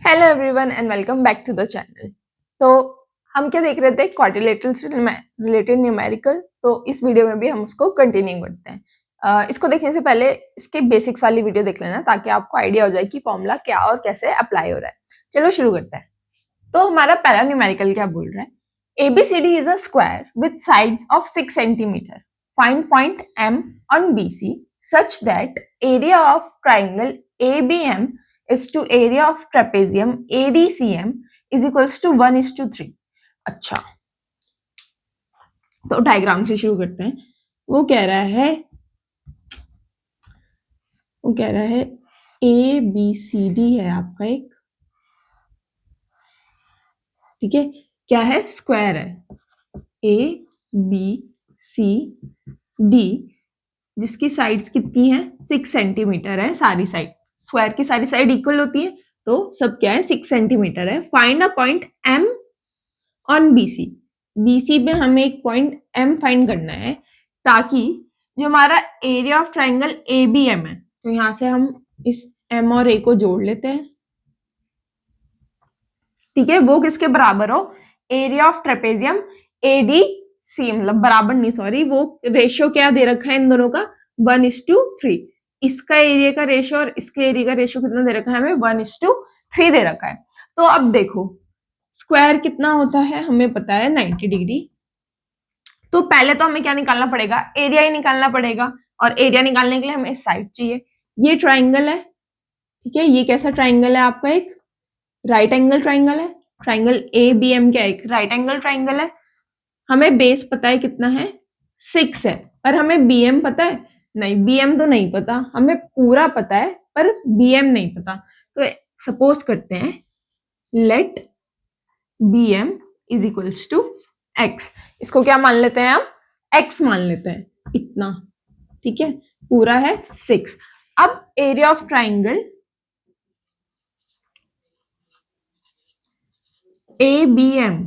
Hello everyone and welcome back to the channel. तो हम क्या देख रहे थे, क्वाड्रिलेटरल से रिलेटेड न्यूमेरिकल। तो इस वीडियो में भी हम उसको कंटिन्यू करते हैं। इसको देखने से पहले इसके बेसिक्स वाली वीडियो देख लेना ताकि आपको आइडिया हो जाए कि फॉर्मूला क्या और कैसे अप्लाई हो रहा है। चलो शुरू करते हैं। तो हमारा पहला न्यूमेरिकल क्या बोल रहा है, ABCD is a square with sides of 6 centimetre. Find point M on BC such that area of triangle ABM is to area of trapezium ADCM is equals to 1:3। अच्छा, तो डायग्राम से शुरू करते हैं। वो कह रहा है ABCD है आपका एक, ठीक है, क्या है, स्क्वायर है ABCD जिसकी साइड्स कितनी है, 6 सेंटीमीटर है। सारी साइड, स्क्वायर की सारी साइड इक्वल होती है तो सब क्या है, 6 सेंटीमीटर है। Find a point M on BC। BC में हमें एक पॉइंट M फाइंड करना है ताकि जो हमारा एरिया ऑफ ट्राइंगल ABM है, तो यहां से हम इस M और A को जोड़ लेते हैं, ठीक है। वो किसके बराबर हो, एरिया ऑफ ट्रेपेजियम ADC, मतलब बराबर नहीं, सॉरी, वो रेशियो क्या दे रखा है इन दोनों का, 1:3। इसका एरिया का रेशियो और इसके एरिया का रेशियो कितना दे रखा है हमें, 1:3 दे रखा है। तो अब देखो स्क्वायर कितना होता है, हमें पता है 90 डिग्री। तो पहले तो हमें क्या निकालना पड़ेगा, एरिया ही निकालना पड़ेगा। और एरिया निकालने के लिए हमें साइड चाहिए। ये ट्राइंगल है, ठीक है। ये कैसा ट्राइंगल है आपका, एक राइट एंगल ट्राइंगल है। ट्राइंगल ABM क्या है, एक राइट एंगल ट्राइंगल है। हमें बेस पता है कितना है, 6 है, पर हमें BM पता है नहीं। BM तो नहीं पता, हमें पूरा पता है पर BM नहीं पता। तो सपोज करते हैं let BM is equals to X। इसको क्या मान लेते हैं हम, X मान लेते हैं, इतना, ठीक है। पूरा है 6। अब एरिया ऑफ ट्राइंगल ABM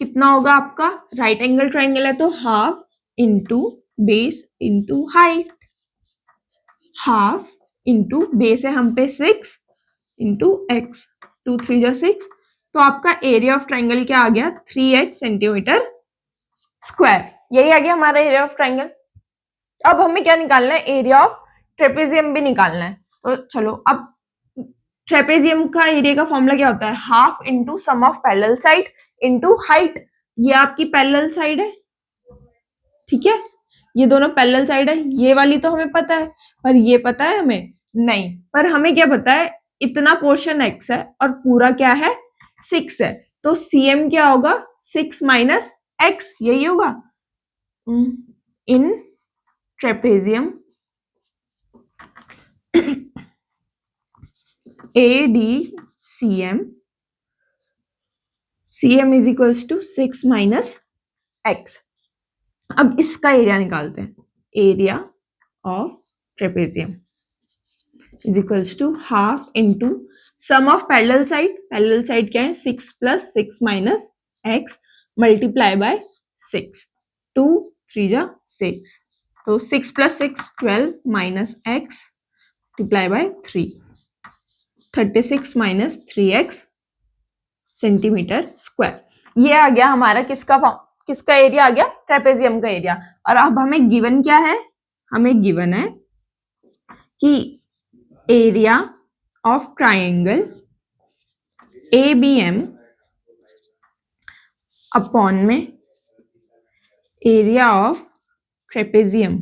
कितना होगा आपका, राइट एंगल ट्राइंगल है तो half into base into height. Half into base है हम पे 6 इंटू X, 2 3 जा 6। तो आपका एरिया ऑफ ट्राइंगल क्या आ गया, 3x सेंटीमीटर स्क्वायर। यही आ गया हमारा एरिया ऑफ ट्राइंगल। अब हमें क्या निकालना है, एरिया ऑफ ट्रेपेजियम भी निकालना है। तो चलो, अब ट्रेपेजियम का एरिया का फॉर्मूला क्या होता है, half into sum of parallel side into height. ये आपकी पैरेलल साइड है, ठीक है, ये दोनों पैरेलल साइड है। ये वाली तो हमें पता है, पर ये पता है हमें नहीं। पर हमें क्या पता है, इतना पोर्शन X है और पूरा क्या है, 6 है। तो CM क्या होगा, 6 माइनस X, यही होगा। In trapezium ADCM, CM is equals to 6 minus X। अब इसका एरिया निकालते हैं, area of trapezium is equals to half into sum of parallel side. Parallel side क्या है, 6 plus 6 minus X multiply by 6, 2 3 जा 6। तो 6 plus 6 12 minus X multiply by 3, 36 minus 3X centimetre square. ये आ गया हमारा किसका एरिया आ गया, ट्रेपेजियम का एरिया। और अब हमें गिवन क्या है, हमें गिवन है कि area of triangle ABM upon में एरिया ऑफ ट्रेपेजियम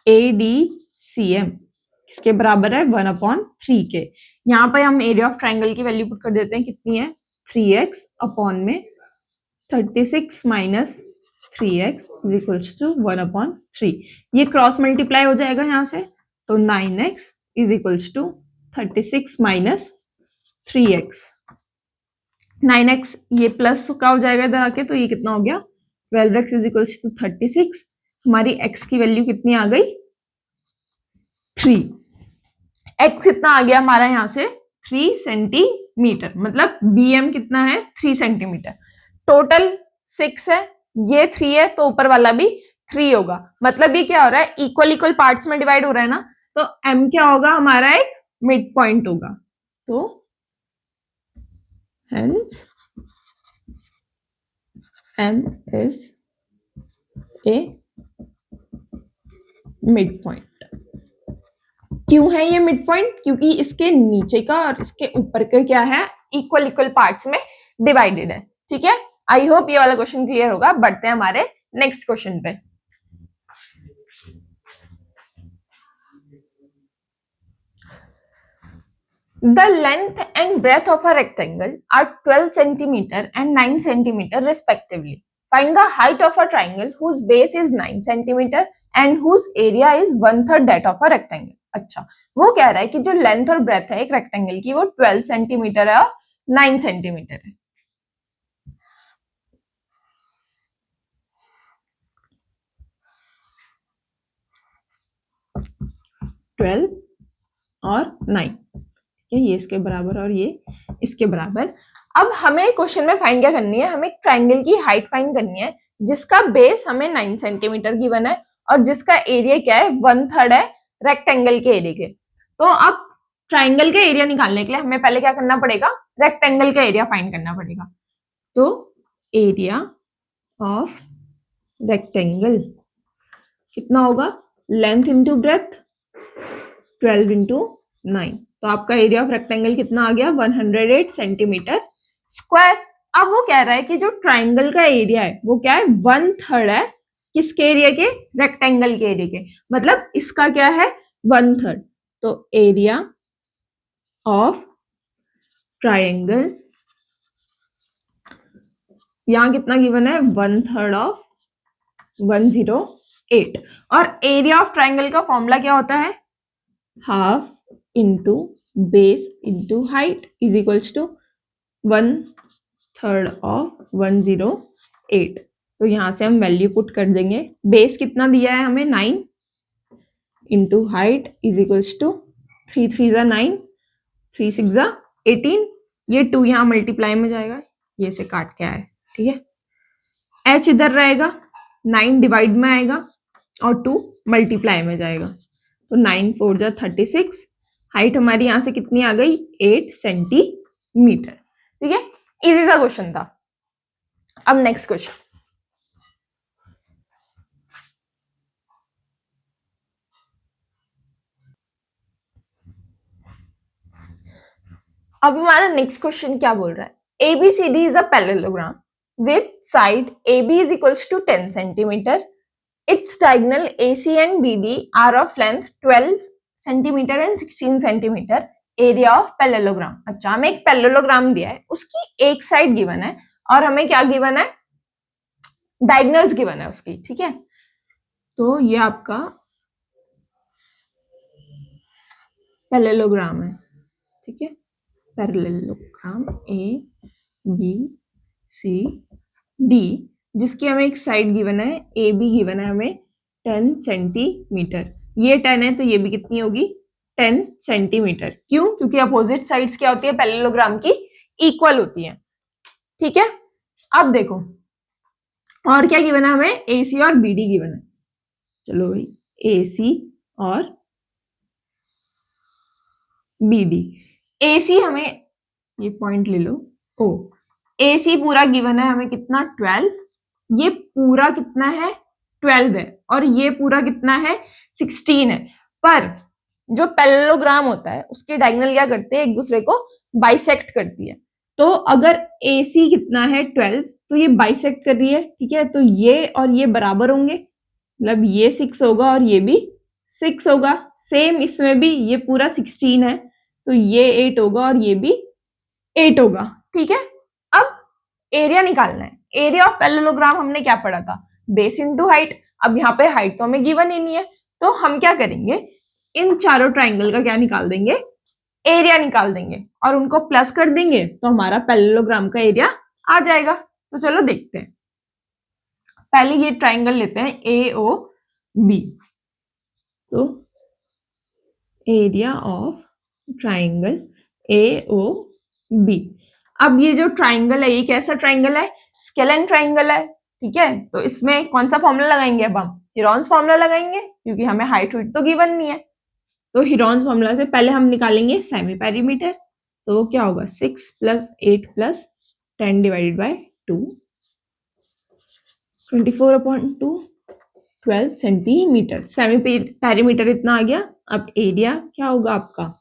ADCM किसके बराबर है, 1/3 के। यहाँ पे हम एरिया ऑफ ट्राइंगल की वैल्यू पुट कर देते हैं, कितनी है, 3x अपॉन में 36 माइनस 3x इक्वल्स टू 1/3। ये क्रॉस मल्टीप्लाई हो जाएगा यहाँ से, तो 9x is equals to 36 minus 3x। 9x ये प्लस का हो जाएगा इधर आके, तो ये कितना हो गया, 12x इज इक्वल्स टू 36। हमारी x की वैल्यू कितनी आ गई, 3। x कितना आ गया हमारा यहाँ से, 3 सेंटीमीटर। मतलब BM कितना है, 3 सेंटीमीटर। टोटल 6 है, ये 3 है, तो ऊपर वाला भी 3 होगा। मतलब ये क्या हो रहा है, इक्वल इक्वल पार्ट्स में डिवाइड हो रहा है ना, तो M क्या होगा हमारा, एक मिड पॉइंट होगा। तो hence M is a mid point. क्यों है ये मिड पॉइंट? क्योंकि इसके नीचे का और इसके ऊपर का क्या है, इक्वल इक्वल पार्ट्स में डिवाइडेड है। ठीक है, आई होप ये वाला क्वेश्चन क्लियर होगा। बढ़ते हैं हमारे नेक्स्ट क्वेश्चन पे। The length and breadth of a rectangle are 12 centimeter and 9 centimeter respectively. Find the height of a triangle whose base is 9 centimeter and whose area is 1/3 that of a rectangle. अच्छा, वो कह रहा है कि जो length और breath है एक रेक्टेंगल की वो 12 सेंटीमीटर है और 9 सेंटीमीटर है। और 9, ये इसके बराबर और ये इसके बराबर। अब हमें क्वेश्चन में फाइंड क्या करनी है, हमें ट्राइंगल की हाइट फाइंड करनी है जिसका बेस हमें 9 सेंटीमीटर गिवन है और जिसका एरिया क्या है, 1/3 है रेक्टेंगल के एरिया के। तो अब ट्राइंगल का एरिया निकालने के लिए हमें पहले क्या करना पड़ेगा, रेक्टेंगल का एरिया फाइंड करना पड़ेगा। तो एरिया ऑफ रेक्टेंगल कितना होगा, लेंथ इंटू ब्रेथ 12 इंटू 9, तो आपका एरिया ऑफ रेक्टेंगल कितना आ गया, 108 सेंटीमीटर स्क्वायर। अब वो कह रहा है कि जो ट्राइंगल का एरिया है वो क्या है, 1/3 है किसके एरिया के, रेक्टेंगल के एरिया के, मतलब इसका क्या है 1/3। तो एरिया ऑफ ट्राइंगल यहां कितना गिवन है, 1/3 ऑफ 108। और एरिया ऑफ ट्राइंगल का फॉर्मूला क्या होता है, half into base into height is equals to 1/3 of 108। तो यहां से हम वैल्यू पुट कर देंगे। बेस कितना दिया है हमें, 9 into height is equals to 3 3 = 9, 3 6 = 18। ये 2 यहाँ मल्टीप्लाई में जाएगा, ये से काट के आए, ठीक है। h इधर रहेगा, 9 डिवाइड में आएगा और 2 मल्टीप्लाई में जाएगा। तो 9 4 = 36। हाइट हमारी यहां से कितनी आ गई, 8 सेंटीमीटर। ठीक है, इजी सा क्वेश्चन था। अब नेक्स्ट क्वेश्चन, अब हमारा नेक्स्ट क्वेश्चन क्या बोल रहा है, ABCD is a parallelogram with side AB is equals to 10 centimeter. Its diagonal AC and BD are of length 12 centimeter and 16 centimeter. Area of parallelogram. अच्छा, हमें एक पैरेललोग्राम दिया है, उसकी एक साइड गिवन है और हमें क्या गिवन है, डायगोनल्स गिवन है उसकी। ठीक है, तो ये आपका पैरेललोग्राम है। ठीक है, पैरेललोग्राम ABCD जिसकी हमें एक साइड गिवन है, AB गिवन है हमें 10 सेंटीमीटर। ये 10 है तो ये भी कितनी होगी, 10 सेंटीमीटर। क्यों, क्योंकि अपोजिट साइड्स क्या होती है पैरेललोग्राम की, इक्वल होती है। ठीक है, अब देखो और क्या गिवन है हमें, AC और BD गिवन है। चलो भाई, AC और BD। AC हमें ये पॉइंट ले लो, ओ AC पूरा गिवन है हमें कितना, 12। ये पूरा कितना है, 12 है और ये पूरा कितना है, 16 है। पर जो पैरेललोग्राम होता है उसके डायगोनल क्या करते हैं, एक दूसरे को बाइसेक्ट करती है। तो अगर AC कितना है 12, तो ये बाइसेक्ट कर रही है। ठीक है, तो ये और ये बराबर होंगे, मतलब ये 6 होगा और ये भी 6 होगा। सेम इसमें भी ये पूरा 16 है तो ये 8 होगा और ये भी 8 होगा। ठीक है, अब एरिया निकालना है। एरिया ऑफ पैरेललोग्राम हमने क्या पढ़ा था, बेस इनटू हाइट। अब यहाँ पे हाइट तो हमें गिवन ही नहीं है, तो हम क्या करेंगे, इन चारों ट्राइंगल का क्या निकाल देंगे, एरिया निकाल देंगे और उनको प्लस कर देंगे तो हमारा पैरेललोग्राम का एरिया आ जाएगा। तो चलो देखते हैं। पहले ये ट्राइंगल लेते हैं AOB। तो एरिया ऑफ ट्राइंगल AOB। अब ये जो ट्राइंगल है ये कैसा ट्राइंगल है, स्केलेन ट्राइंगल है। ठीक है, तो इसमें कौन सा फॉर्मूला लगाएंगे, अब हम हीरोन्स फॉर्मूला लगाएंगे क्योंकि हमें हाइट वेट तो गिवन नहीं है। तो हीरोन्स फॉर्मूला से पहले हम निकालेंगे सेमी पेरीमीटर। तो वो क्या होगा 6 plus 8 plus 10 divided by 2, 24/2, 12 centimetre. Semi perimeter इतना आ गया। अब एरिया क्या होगा आपका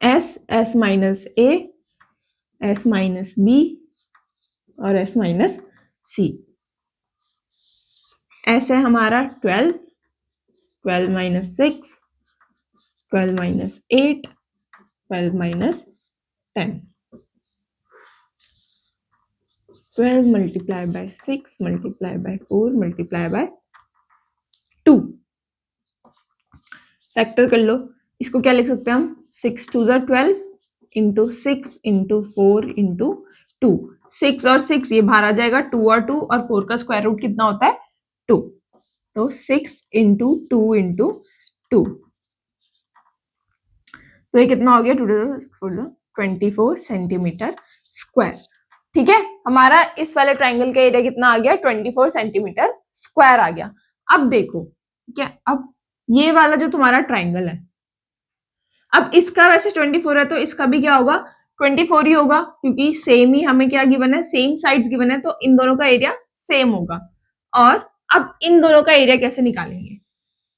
एस माइनस ए, एस माइनस बी और एस माइनस सी। एस है हमारा 12, 12 minus 6, 12 minus 8, 12 minus 10, 12 multiply by 6 multiply by 4 multiply bye 2। Factor कर लो, इसको क्या लिख सकते हैं हम 6 2 ज़ा 12 इंटू 6 इंटू 4 इंटू 2। 6 और 6 ये बाहर आ जाएगा, 2 और 2 और 4 का स्क्वायर रूट कितना होता है 2, तो 6 इंटू 2 इंटू 2, तो ये कितना हो गया 24 सेंटीमीटर स्क्वायर। ठीक है, हमारा इस वाले ट्राइंगल का एरिया कितना आ गया 24 सेंटीमीटर स्क्वायर आ गया। अब देखो ठीक है, अब ये वाला जो तुम्हारा ट्राइंगल है, अब इसका वैसे 24 है तो इसका भी क्या होगा 24 ही होगा, क्योंकि सेम ही हमें क्या गिवन है, सेम साइड्स गिवन है, तो इन दोनों का एरिया सेम होगा। और अब इन दोनों का एरिया कैसे निकालेंगे,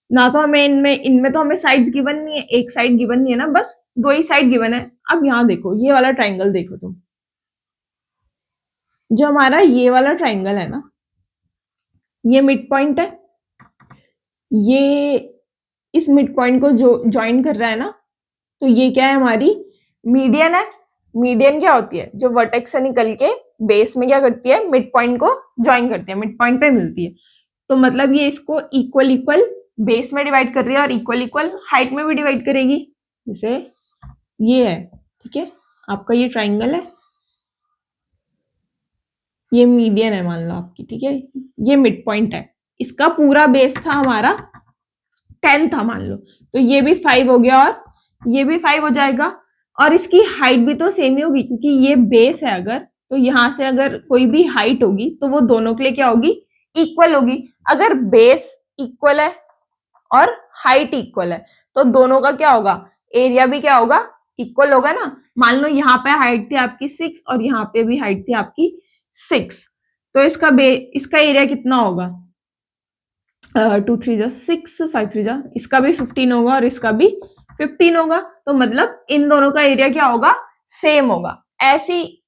ना तो हमें इनमें तो हमें साइड्स गिवन नहीं है, एक साइड गिवन नहीं है ना, बस दो ही साइड गिवन है। अब यहाँ देखो ये वाला ट्राइंगल देखो तुम, जो हमारा ये वाला ट्राइंगल है ना, ये मिड पॉइंट है, ये इस मिड पॉइंट को जो ज्वाइन कर रहा है ना, तो ये क्या है हमारी मीडियन है। मीडियन क्या होती है, जो वर्टेक्स से निकल के बेस में क्या करती है, मिड पॉइंट को ज्वाइन करती है, मिड पॉइंट पे मिलती है। तो मतलब ये इसको इक्वल इक्वल बेस में डिवाइड कर रही है और इक्वल इक्वल हाइट में भी डिवाइड करेगी। जैसे ये है, ठीक है, आपका ये ट्राइंगल है, ये मीडियन है मान लो आपकी, ठीक है, ये मिड पॉइंट है, इसका पूरा बेस था हमारा 10 था मान लो, तो ये भी 5 हो गया और ये भी 5 हो जाएगा, और इसकी हाइट भी तो सेम ही होगी, क्योंकि ये बेस है अगर, तो यहां से अगर कोई भी हाइट होगी तो वो दोनों के लिए क्या होगी, इक्वल होगी। अगर बेस इक्वल है और हाइट इक्वल है तो दोनों का क्या होगा, एरिया भी क्या होगा, इक्वल होगा ना। मान लो यहाँ पे हाइट थी आपकी 6 और यहाँ पे भी हाइट थी आपकी 6, तो इसका एरिया कितना होगा 2 3 जा 6 5 3 जा, इसका भी 15 होगा और इसका भी 15 होगा, तो मतलब इन दोनों का एरिया क्या होगा, सेम होगा। ऐसी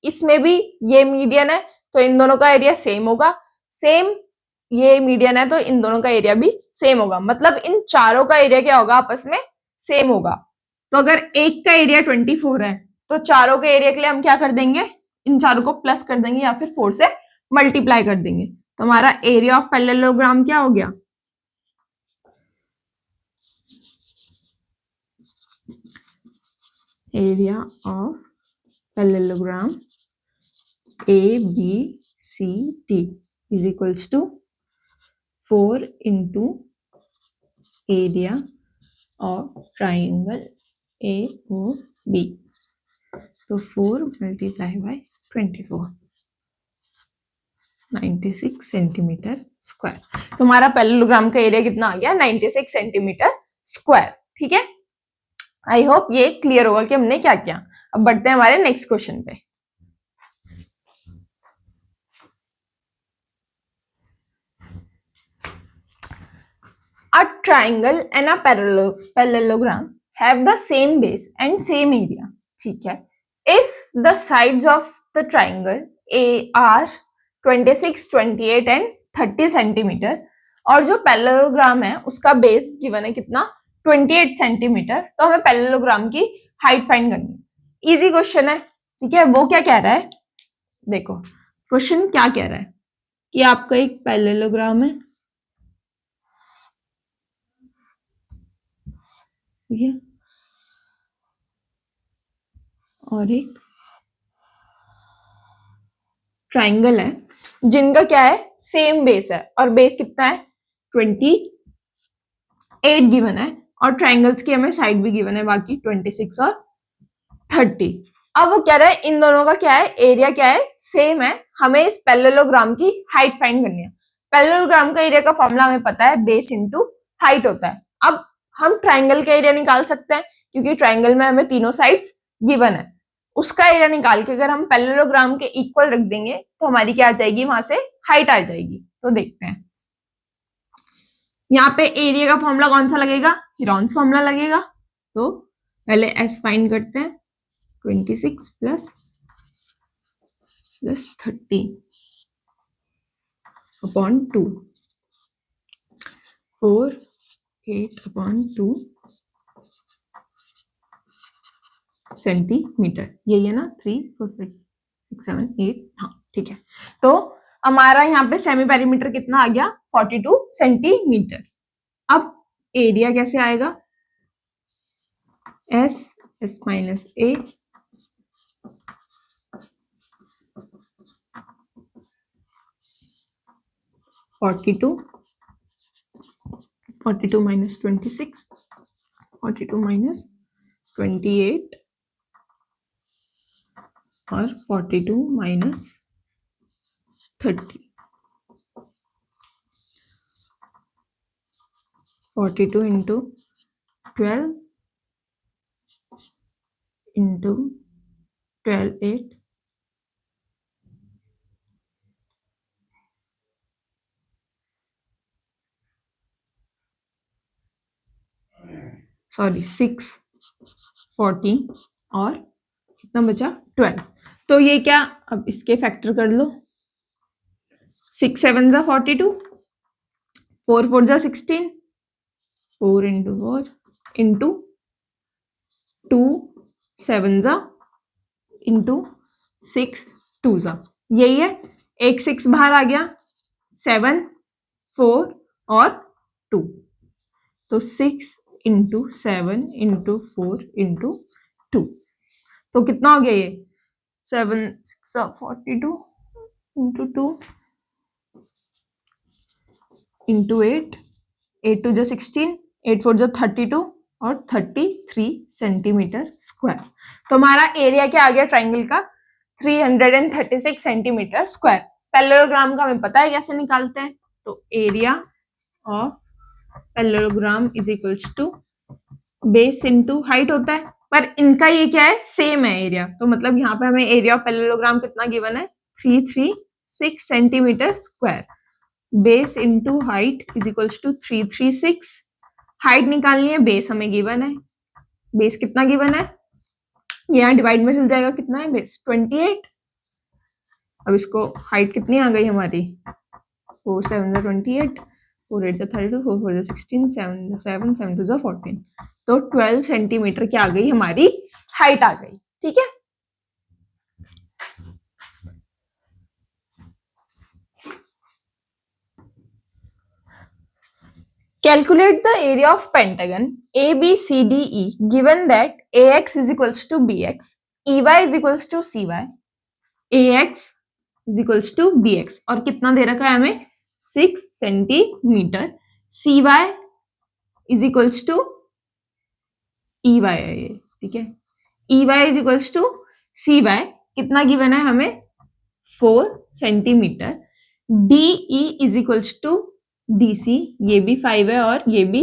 इसमें भी ये मीडियन है तो इन दोनों का एरिया सेम होगा, सेम ये मीडियन है तो इन दोनों का एरिया भी सेम होगा, मतलब इन चारों का एरिया क्या होगा, आपस में सेम होगा। तो अगर एक का एरिया 24 है तो चारों के एरिया के लिए हम क्या कर देंगे, इन चारों को प्लस कर देंगे या फिर 4 से मल्टीप्लाई कर देंगे, तो हमारा एरिया ऑफ पैरेललोग्राम क्या हो गया, area of parallelogram ABCD is equals to 4 into area of triangle AOB, तो 4 multiply by 24, 96 सेंटीमीटर स्क्वायर। तो हमारा पैरेललोग्राम का एरिया कितना आ गया 96 सेंटीमीटर स्क्वायर। ठीक है, आई होप ये क्लियर होगा कि हमने क्या किया। अब बढ़ते हैं हमारे नेक्स्ट क्वेश्चन पे। A triangle and a parallelogram have the same base and same area. ठीक है, if the sides of the triangle A are 26, 28 and 30 centimetre, और जो पैरेललोग्राम है उसका बेस गिवन है कितना 28 सेंटीमीटर, तो हमें पैरेललोग्राम की हाइट फाइंड करनी है। इजी क्वेश्चन है, ठीक है। वो क्या कह रहा है, देखो क्वेश्चन क्या कह रहा है कि आपका एक पैरेललोग्राम है, ठीक है, और एक ट्राइंगल है जिनका क्या है सेम बेस है, और बेस कितना है 28 गिवन है, और ट्राइंगल्स की हमें साइड भी गिवन है बाकी 26 और 30। अब वो कह रहा है इन दोनों का क्या है, एरिया क्या है सेम है, हमें इस पैरेललोग्राम की हाइट फाइंड करनी है। पैरेललोग्राम का एरिया का फॉर्मूला हमें पता है, बेस इंटू हाइट होता है। अब हम ट्राइंगल का एरिया निकाल सकते हैं क्योंकि ट्राइंगल में हमें तीनों साइड्स गिवन है उसका एरिया निकाल के अगर हम पैरेललोग्राम के इक्वल रख देंगे तो हमारी क्या आ जाएगी, वहां से हाइट आ जाएगी। तो देखते हैं यहाँ पे एरिया का फॉर्मूला कौन सा लगेगा, हीरोन्स फॉर्मूला लगेगा। तो पहले एस फाइंड करते हैं, 26 प्लस 30 अपॉन 2, 4 8 अपॉन 2 सेंटीमीटर, यही है ना, 3 4 5 6 7 8, हाँ ठीक है। तो हमारा यहाँ पे सेमी पेरीमीटर कितना आ गया, 42 सेंटीमीटर। अब एरिया कैसे आएगा, एस एस माइनस ए 42 माइनस 26, 42 माइनस 28 और 42 माइनस 30, 42 इंटू 12 इंटू 12 8 सॉरी 6 14 और कितना बचा 12। तो ये क्या, अब इसके फैक्टर कर लो, 6 7 जा 42, 4 4 जा 16, 4 इंटू 4 इंटू 2 7 जा इंटू 6 2 जा, यही है। एक 6 बाहर आ गया, 7 4 और 2, तो 6 इंटू 7 इंटू 4 इंटू 2, तो कितना हो गया ये 7 6 42 इंटू 2 इंटू 8 8 2 जा 16, 8 4 जा 32 और 33 सेंटीमीटर स्क्वायर। तो हमारा एरिया क्या आ गया ट्राइंगल का, 336 सेंटीमीटर स्क्वायर। पैरेललोग्राम का हमें पता है कैसे निकालते हैं, तो area of parallelogram is equals to base into height होता है, पर इनका ये क्या है, सेम है एरिया। तो मतलब यहाँ पे हमें एरिया ऑफ पैरेललोग्राम कितना गिवन है, 336 centimetre square. Base into height is equals to 336, height निकालनी है, बेस हमें गिवन है, बेस कितना गिवन है, यहाँ डिवाइड में चल जाएगा, कितना है बेस 28। अब इसको हाइट कितनी आ गई हमारी, 4 7 28, 4 8 32, 4 4 16, 7 7 7 2 14, तो 12 सेंटीमीटर क्या आ गई हमारी हाइट आ गई। ठीक है, calculate the area of pentagon ABCDE given that AX is equals to BX, EY is equals to CY, AX is equals to BX, और कितना दे रखा है हमें 6 centimetre, CY is equals to EY है ये, ठीक है, EY is equals to CY कितना गिवन है हमें 4 centimetre, DE is equals to DC, ये भी 5 है और ये भी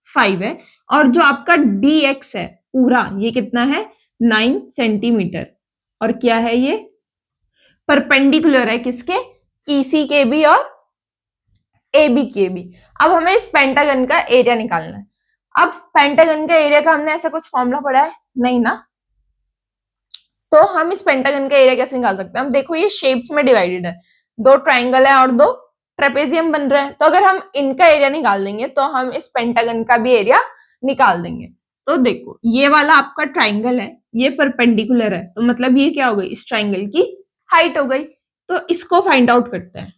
5 है, और जो आपका DX है पूरा ये कितना है 9 सेंटीमीटर, और क्या है ये परपेंडिकुलर है किसके, EC के भी और AB के भी। अब हमें इस पेंटागन का एरिया निकालना है। अब पेंटागन का एरिया का हमने ऐसा कुछ फॉर्मूला पढ़ा है नहीं ना, तो हम इस पेंटागन का एरिया कैसे निकाल सकते हैं। हम देखो ये शेप्स में डिवाइडेड है, 2 ट्राइंगल है और 2 ट्रेपेजियम बन रहा है, तो अगर हम इनका एरिया निकाल देंगे तो हम इस पेंटागन का भी एरिया निकाल देंगे। तो देखो ये वाला आपका ट्राइंगल है, ये परपेंडिकुलर है, तो मतलब ये क्या हो गई, इस ट्राइंगल की हाइट हो गई। तो इसको फाइंड आउट करते हैं।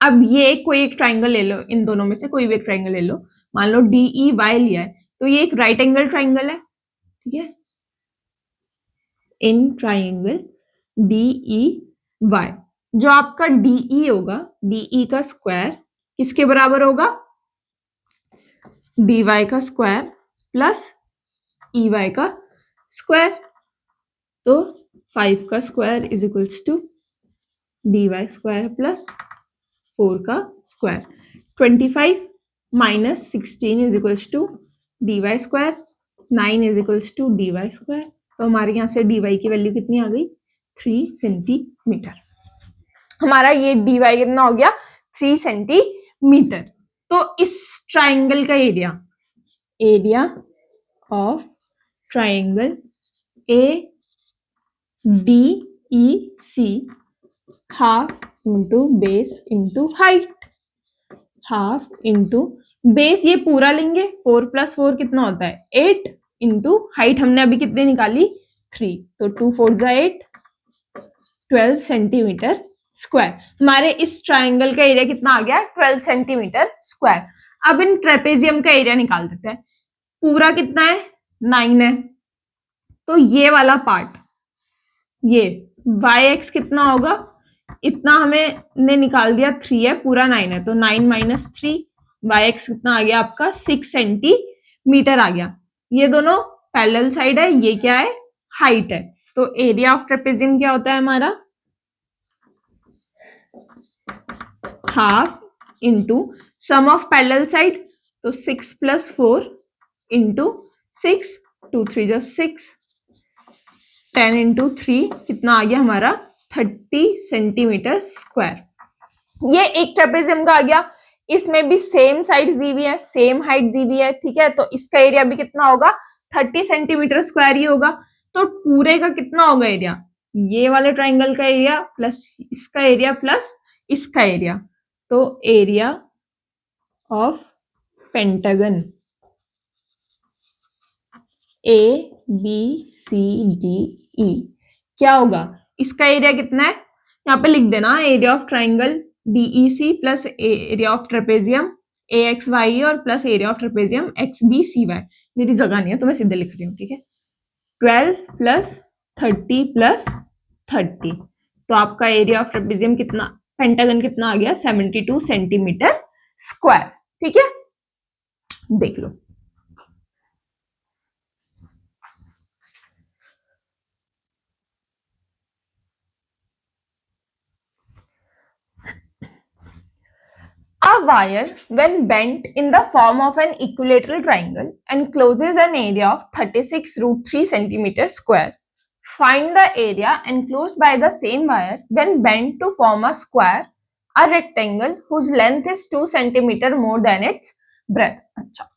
अब ये कोई एक ट्राइंगल ले लो, इन दोनों में से कोई भी एक ट्राइंगल ले लो, मान लो DEY लिया है, तो ये एक राइट एंगल ट्राइंगल है, ठीक है, इन ट्राइंगल DEY, जो आपका DE होगा, DE का स्क्वायर किसके बराबर होगा, DY का स्क्वायर प्लस EY का स्क्वायर, तो 5 का square is equals to DY square plus 4 का square, 25 minus 16 is equals to DY square 9 is equals to dy square. तो हमारे यहाँ से dy की वैल्यू कितनी आ गई 3 सेंटीमीटर। हमारा ये dy कितना हो गया 3 सेंटीमीटर। तो इस ट्राइंगल का area of triangle ADEC half into base into height, half into base ये पूरा लेंगे 4 + 4 कितना होता है 8 इंटू हाइट हमने अभी कितनी निकाली 3, तो 2 4 जा 8 12 सेंटीमीटर स्क्वायर। हमारे इस ट्राइंगल का एरिया कितना आ गया 12 सेंटीमीटर स्क्वायर। अब इन ट्रेपेजियम का एरिया निकाल देते हैं। पूरा कितना है 9 है, तो ये वाला पार्ट ये yx कितना होगा इतना हमें ने निकाल दिया 3 है, पूरा 9 है, तो 9 - 3 yx कितना आ गया आपका 6 सेंटीमीटर आ गया। ये दोनों पैरेलल साइड है, ये क्या है हाइट है। तो एरिया ऑफ ट्रेपेजियम क्या होता है हमारा half into sum of parallel side, तो 6 + 4 इंटू 6 2 3 जा 6 10 इंटू 3 कितना आ गया हमारा 30 सेंटीमीटर स्क्वायर। ये एक ट्रेपेजियम का आ गया। इसमें भी सेम साइड्स दी हुई है, सेम हाइट दी हुई है, ठीक है। तो इसका एरिया भी कितना होगा 30 सेंटीमीटर स्क्वायर ही होगा। तो पूरे का कितना होगा एरिया ये वाले ट्राइंगल का एरिया प्लस इसका एरिया प्लस इसका एरिया, तो एरिया ऑफ पेंटागन ABCDE क्या होगा इसका एरिया कितना है यहाँ पे लिख देना area of triangle DEC plus area of trapezium AXY और plus area of trapezium XBCY। मेरी जगह नहीं है तो मैं सीधे लिख रही हूँ, ठीक है। 12 + 30 + 30, तो आपका एरिया ऑफ ट्रेपेजियम कितना पेंटागन कितना आ गया 72 सेंटीमीटर स्क्वायर, ठीक है। देख लो a wire when bent in the form of an equilateral triangle encloses an area of 36√3 centimeter square. Find the area enclosed by the same wire when bent to form a square, a rectangle whose length is 2 centimeter more than its breadth. अच्छा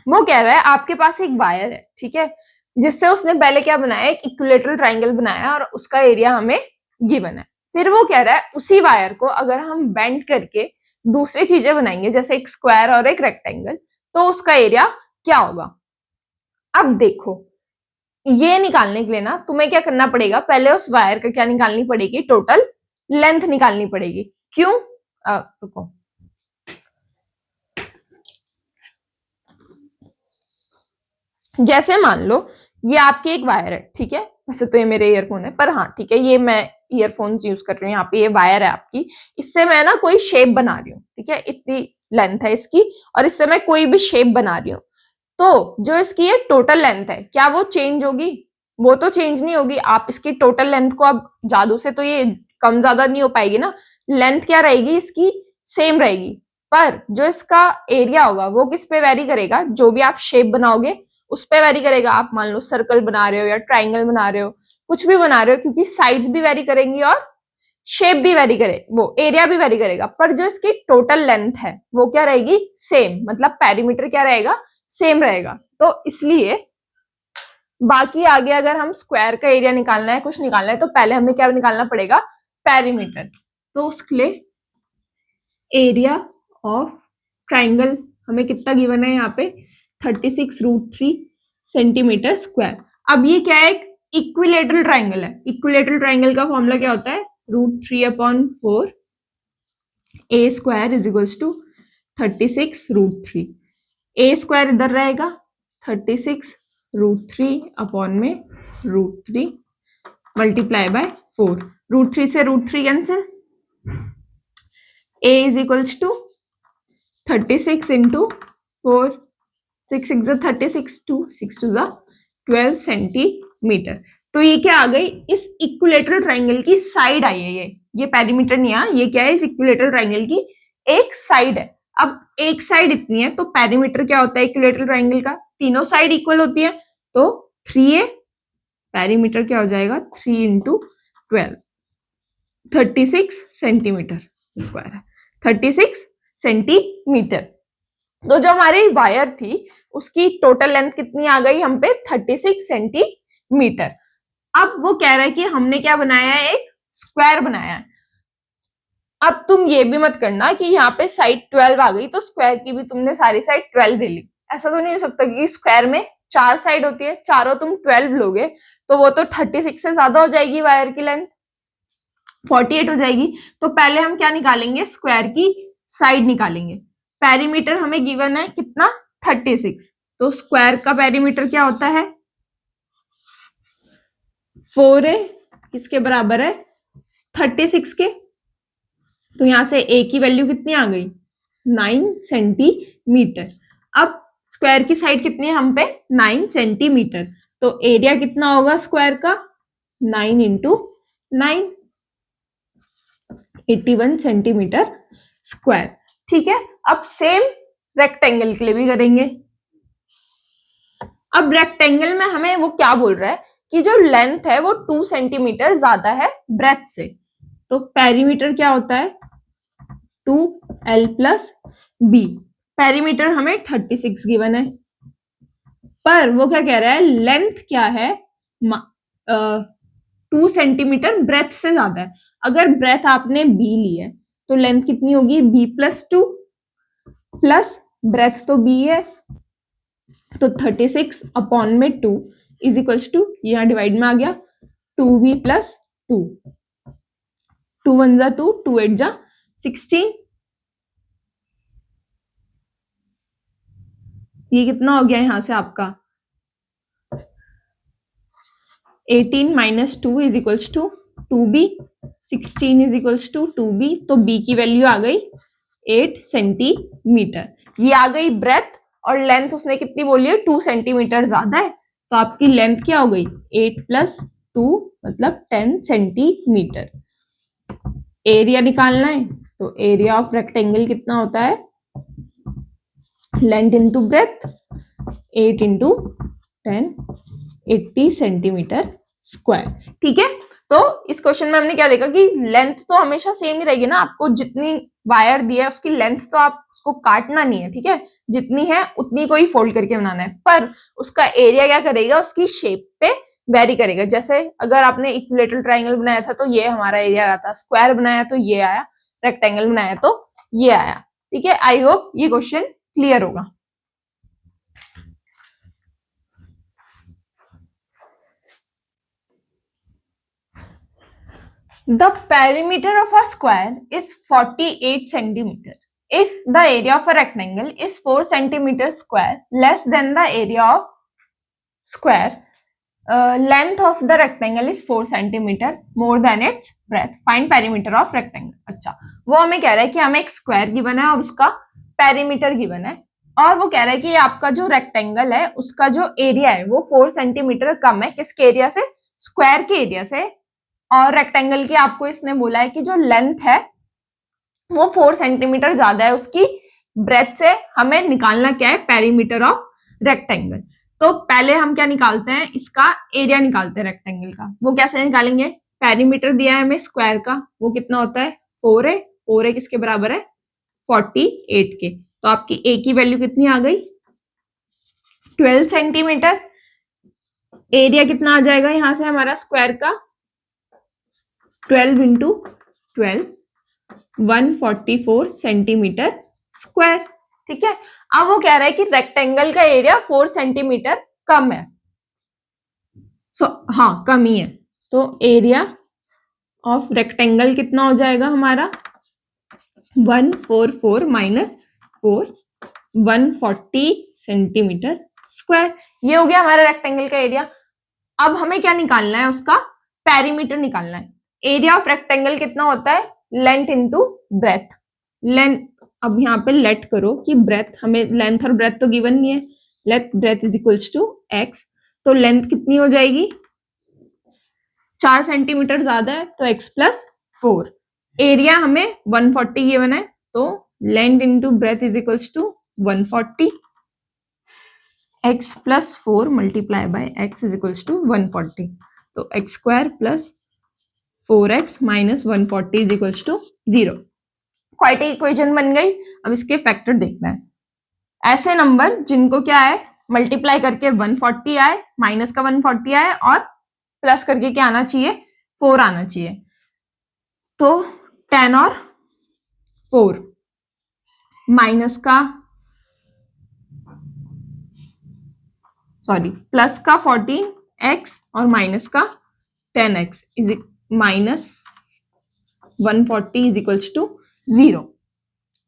वो कह रहा है आपके पास एक wire है, ठीक है, जिससे उसने पहले क्या बनाया एक इक्विलेटरल ट्राइंगल बनाया और उसका एरिया हमें गिवन है। फिर वो कह रहा है उसी वायर को अगर हम बेंड करके दूसरी चीजें बनाएंगे जैसे एक स्क्वायर और एक रेक्टेंगल, तो उसका एरिया क्या होगा। अब देखो ये निकालने के लिए ना तुम्हें क्या करना पड़ेगा पहले उस वायर का क्या निकालनी पड़ेगी टोटल लेंथ निकालनी पड़ेगी। क्यों रुको जैसे मान लो ये आपकी एक वायर है, ठीक है, वैसे तो ये मेरे ईयरफोन है पर हाँ ठीक है ये मैं ईयरफोन्स यूज कर रही हूँ। यहाँ पे ये वायर है आपकी, इससे मैं ना कोई शेप बना रही हूँ, ठीक है, इतनी लेंथ है इसकी और इससे मैं कोई भी शेप बना रही हूँ। तो जो इसकी ये टोटल लेंथ है क्या वो चेंज होगी, वो तो चेंज नहीं होगी। आप इसकी टोटल लेंथ को अब जादू से तो ये कम ज्यादा नहीं हो पाएगी ना, लेंथ क्या रहेगी इसकी सेम रहेगी, पर जो इसका एरिया होगा वो किस पे वेरी करेगा, जो भी आप शेप बनाओगे उस पे वेरी करेगा। आप मान लो सर्कल बना रहे हो या ट्राइंगल बना रहे हो, कुछ भी बना रहे हो, क्योंकि साइड्स भी वेरी करेंगी और शेप भी वेरी करे, वो एरिया भी वेरी करेगा, पर जो इसकी टोटल लेंथ है वो क्या रहेगी सेम, मतलब पेरीमीटर क्या रहेगा सेम रहेगा। तो इसलिए बाकी आगे अगर हम स्क्वायर का एरिया निकालना है कुछ निकालना है तो पहले हमें क्या निकालना पड़ेगा पेरीमीटर। तो उसके लिए एरिया ऑफ ट्राइंगल हमें कितना गिवन है यहाँ पे 36√3 सेंटीमीटर स्क्वायर। अब ये क्या है इक्विलेटरल ट्राइंगल है। इक्विलेटरल ट्राइंगल का फॉर्मूला क्या होता है √3/4 a square is equals to 36√3। a square इधर रहेगा 36√3/√3 मल्टीप्लाई बाय 4। √3 से √3 cancel, a is equals to 36 into 4, 6 6 36 2 6 2 12 centimetre. तो ये क्या आ गई इस इक्विलेटरल ट्राइंगल की साइड आई है। ये पेरीमीटर नहीं है, ये क्या है इस इक्विलेटरल ट्राइंगल की एक साइड है। अब एक साइड इतनी है तो पेरीमीटर क्या होता है इक्विलेटरल ट्राइंगल का तीनों साइड इक्वल होती है, तो 3a पेरीमीटर क्या हो जाएगा 3 इंटू 12, 36 सेंटीमीटर स्क्वायर है, 36 सेंटीमीटर। तो जो हमारी वायर थी उसकी टोटल लेंथ कितनी आ गई हम पे 36 सेंटीमीटर। अब वो कह रहा है कि हमने क्या बनाया है, एक स्क्वायर बनाया है। अब तुम ये भी मत करना कि यहाँ पे साइड 12 आ गई तो स्क्वायर की भी तुमने सारी साइड 12 ले ली, ऐसा तो नहीं हो सकता कि स्क्वायर में 4 साइड होती है, चारों तुम 12 लोगे तो वो तो 36 से ज्यादा हो जाएगी, वायर की लेंथ 48 हो जाएगी। तो पहले हम क्या निकालेंगे, स्क्वायर की साइड निकालेंगे। पेरीमीटर हमें गिवन है कितना 36, तो स्क्वायर का पेरीमीटर क्या होता है 4a, किसके बराबर है 36 के। तो यहां से a की वैल्यू कितनी आ गई 9 सेंटीमीटर। अब स्क्वायर की साइड कितनी है हम पे 9 सेंटीमीटर, तो एरिया कितना होगा स्क्वायर का 9 इंटू 9, 81 सेंटीमीटर स्क्वायर। ठीक है, अब सेम रेक्टेंगल के लिए भी करेंगे। अब रेक्टेंगल में हमें वो क्या बोल रहा है कि जो लेंथ है वो 2 सेंटीमीटर ज्यादा है ब्रेथ से, तो पेरीमीटर क्या होता है 2l प्लस बी। पेरीमीटर हमें 36 गिवन है, पर वो क्या कह रहा है लेंथ क्या है 2 सेंटीमीटर ब्रेथ से ज्यादा है। अगर ब्रेथ आपने बी ली है तो लेंथ कितनी होगी b प्लस 2, प्लस ब्रेथ तो b है, तो 36 अपॉन में 2 इज इक्वल्स टू, यहाँ डिवाइड में आ गया 2b प्लस 2, 2 1 जा 2, 2 8 जा 16, ये कितना हो गया यहां से आपका 18 minus 2 is equals to 2b, 16 is equals to 2b, तो b की वैल्यू आ गई 8 सेंटीमीटर। ये आ गई ब्रेथ, और लेंथ उसने कितनी बोली है 2 सेंटीमीटर ज्यादा है, तो आपकी लेंथ क्या हो गई 8 प्लस 2 मतलब 10 सेंटीमीटर। एरिया निकालना है तो एरिया ऑफ रेक्टेंगल कितना होता है length into breath, 8 into 10, 80 centimetre square. ठीक है, तो इस क्वेश्चन में हमने क्या देखा कि लेंथ तो हमेशा सेम ही रहेगी ना, आपको जितनी वायर दी है उसकी लेंथ तो आप उसको काटना नहीं है, ठीक है, जितनी है उतनी को ही फोल्ड करके बनाना है, पर उसका एरिया क्या करेगा उसकी शेप पे वेरी करेगा। जैसे अगर आपने इक्विलेटरल ट्राइंगल बनाया था तो ये हमारा एरिया रहा था, स्क्वायर बनाया तो ये आया, रेक्टेंगल बनाया तो ये आया। ठीक है, आई होप ये क्वेश्चन क्लियर होगा। The perimeter of a square is 48 centimeter. If the area of a rectangle is 4 centimeter square less than the area of square, length of the rectangle is 4 centimeter more than its breadth. Find perimeter of rectangle. अच्छा, वो हमें कह रहा है कि हमें एक square given है और उसका पेरीमीटर गिवन है, और वो कह रहा है कि आपका जो रेक्टेंगल है उसका जो एरिया है वो 4 सेंटीमीटर कम है, किसके एरिया से स्क्वायर के एरिया से, और रेक्टेंगल की आपको इसने बोला है कि जो लेंथ है वो 4 सेंटीमीटर ज्यादा है उसकी ब्रेथ से। हमें निकालना क्या है पेरीमीटर ऑफ रेक्टेंगल। तो पहले हम क्या निकालते हैं, इसका एरिया निकालते हैं रेक्टेंगल का। वो कैसे निकालेंगे, पेरीमीटर दिया है हमें स्क्वायर का, वो कितना होता है 4a, 4a किसके बराबर है 48 के, तो आपकी a की वैल्यू कितनी आ गई 12 सेंटीमीटर। एरिया कितना आ जाएगा यहां से हमारा स्क्वायर का 12 इंटू 12, 144 सेंटीमीटर स्क्वायर। ठीक है, अब वो कह रहा है कि रेक्टेंगल का एरिया 4 सेंटीमीटर कम है, हाँ कम ही है, तो एरिया ऑफ रेक्टेंगल कितना हो जाएगा हमारा 144 माइनस 4, 140 सेंटीमीटर स्क्वायर। ये हो गया हमारा रेक्टेंगल का एरिया। अब हमें क्या निकालना है, उसका पेरीमीटर निकालना है। एरिया ऑफ रेक्टेंगल कितना होता है लेंथ इंटू ब्रेथ। लेंथ, अब यहाँ पे लेट करो कि ब्रेथ, हमें लेंथ और ब्रेथ तो गिवन नहीं है, let breadth is equals to X, तो लेंथ कितनी हो जाएगी 4 सेंटीमीटर ज्यादा है तो x प्लस 4। एरिया हमें 140 गिवन है, तो length into breadth is equals to 140। x plus 4 multiply by x is equals to 140. तो x square plus 4x minus 140 is equals to 0. Quadratic equation बन गई. अब इसके फैक्टर देखना है. ऐसे नंबर जिनको क्या है मल्टीप्लाई करके 140 आए, माइनस का 140 आए और प्लस करके क्या आना चाहिए 4 आना चाहिए. तो 10 और 4 माइनस का प्लस का 14x और माइनस का 10x is minus 140 is equals to 0.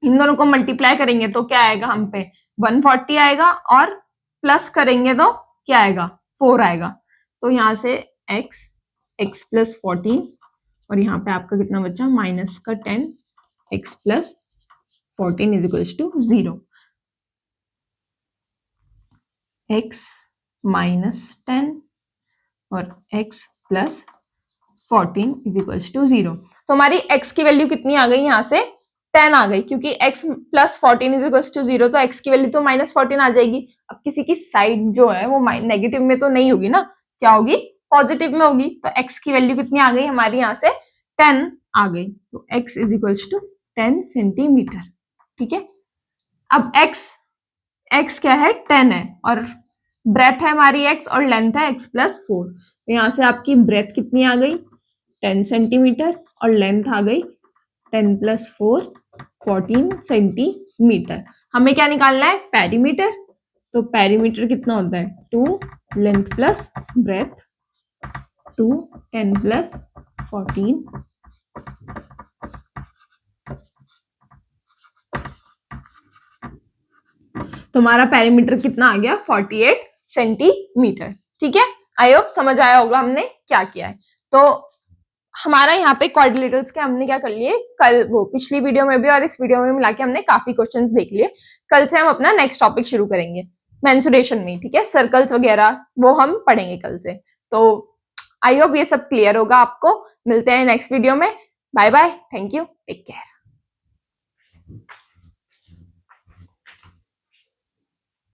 इन दोनों को मल्टीप्लाई करेंगे तो क्या आएगा हम पे 140 आएगा और प्लस करेंगे तो क्या आएगा 4 आएगा. तो यहां से x प्लस 14 और यहाँ पे आपका कितना बचा माइनस का 10 x plus 14 is equals to 0. x minus 10 और x plus 14 is equals to 0. तो हमारी x की वैल्यू कितनी आ गई यहाँ से 10 आ गई, क्योंकि x plus 14 is equals to 0 तो x की वैल्यू तो माइनस 14 आ जाएगी. अब किसी की साइड जो है वो नेगेटिव में तो नहीं होगी ना, क्या होगी पॉजिटिव में होगी. तो x की वैल्यू कितनी आ गई हमारी यहाँ से 10 आ गई. तो x is equals to 10 centimetre. ठीक है. अब x क्या है 10 है और ब्रेथ है हमारी x और लेंथ है x प्लस 4. तो यहाँ से आपकी ब्रेथ कितनी आ गई 10 सेंटीमीटर और लेंथ आ गई 10 प्लस 4 14 सेंटीमीटर. हमें क्या निकालना है पेरीमीटर. तो पेरीमीटर कितना होता है 2 लेंथ प्लस ब्रेथ 2 10 प्लस 14 तुम्हारा पेरीमीटर कितना आ गया 48 सेंटीमीटर. ठीक है. आई होप समझ आया होगा हमने क्या किया है. तो हमारा यहाँ पे क्वाड्रिलेटरल्स के हमने क्या कर लिए कल वो पिछली वीडियो में भी और इस वीडियो में मिला के हमने काफी क्वेश्चंस देख लिए. कल से हम अपना नेक्स्ट टॉपिक शुरू करेंगे मेंसुरेशन में. ठीक है. सर्कल्स वगैरह वो हम पढ़ेंगे कल से. तो आई होप ये सब क्लियर होगा आपको. मिलते हैं नेक्स्ट वीडियो में. Bye bye. Thank you. Take care.